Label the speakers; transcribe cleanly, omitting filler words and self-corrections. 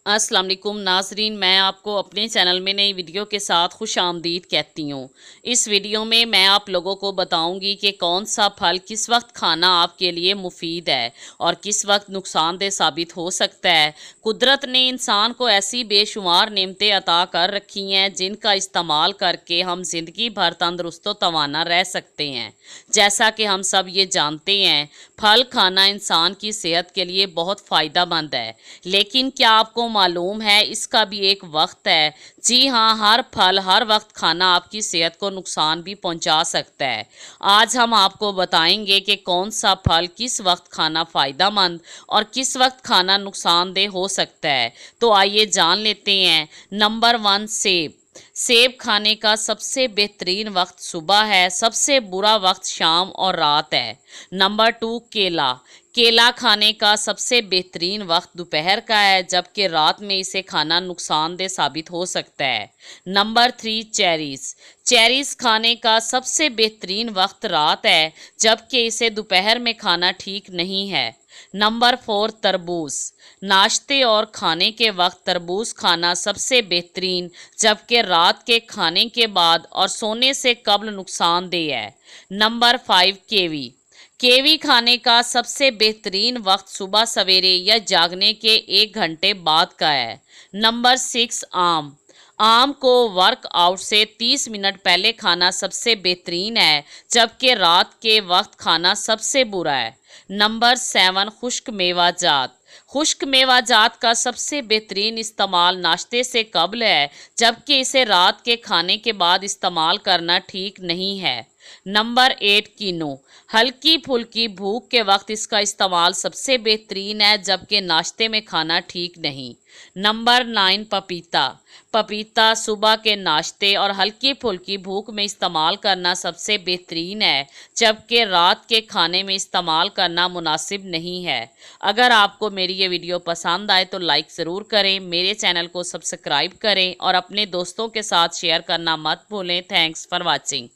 Speaker 1: अस्सलाम वालेकुम नाजरीन, मैं आपको अपने चैनल में नई वीडियो के साथ खुश आमदीद कहती हूँ। इस वीडियो में मैं आप लोगों को बताऊँगी कि कौन सा फल किस वक्त खाना आपके लिए मुफीद है और किस वक्त नुकसानदेह साबित हो सकता है। कुदरत ने इंसान को ऐसी बेशुमार नेमतें अता कर रखी हैं जिनका इस्तेमाल करके हम ज़िंदगी भर तंदरुस्त व तवाना रह सकते हैं। जैसा कि हम सब ये जानते हैं, फल खाना इंसान की सेहत के लिए बहुत फ़ायदेमंद है, लेकिन क्या आपको मालूम है इसका भी एक वक्त है। जी हाँ, हर फल हर वक्त खाना आपकी सेहत को नुकसान भी पहुंचा सकता है। आज हम आपको बताएंगे कि कौन सा फल किस वक्त खाना फ़ायदेमंद और किस वक्त खाना नुकसानदेह हो सकता है। तो आइए जान लेते हैं। नंबर 1, सेब। सेब खाने का सबसे बेहतरीन वक्त सुबह है, सबसे बुरा वक्त शाम और रात है। नंबर 2, केला। केला खाने का सबसे बेहतरीन वक्त दोपहर का है, जबकि रात में इसे खाना नुकसानदेह साबित हो सकता है। Number 3, cherries. चेरीज़ खाने का सबसे बेहतरीन वक्त रात है, जबकि इसे दोपहर में खाना ठीक नहीं है। नंबर 4, तरबूज। नाश्ते और खाने के वक्त तरबूज खाना सबसे बेहतरीन, जबकि रात के खाने के बाद और सोने से कब्ल नुकसानदेह है। नंबर 5, केवी। केवी खाने का सबसे बेहतरीन वक्त सुबह सवेरे या जागने के 1 घंटे बाद का है। नंबर 6, आम। आम को वर्कआउट से 30 मिनट पहले खाना सबसे बेहतरीन है, जबकि रात के वक्त खाना सबसे बुरा है। नंबर 7, खुश्क मेवाजात। खुश्क मेवाजात का सबसे बेहतरीन इस्तेमाल नाश्ते से कब्ल है, जबकि इसे रात के खाने के बाद इस्तेमाल करना ठीक नहीं है। नंबर 8, कीनू। हल्की फुल्की भूख के वक्त इसका इस्तेमाल सबसे बेहतरीन है, जबकि नाश्ते में खाना ठीक नहीं। नंबर 9, पपीता। पपीता सुबह के नाश्ते और हल्की फुल्की भूख में इस्तेमाल करना सबसे बेहतरीन है, जबकि रात के खाने में इस्तेमाल करना मुनासिब नहीं है। अगर आपको मेरी ये वीडियो पसंद आए तो लाइक ज़रूर करें, मेरे चैनल को सब्सक्राइब करें और अपने दोस्तों के साथ शेयर करना मत भूलें। Thanks for watching.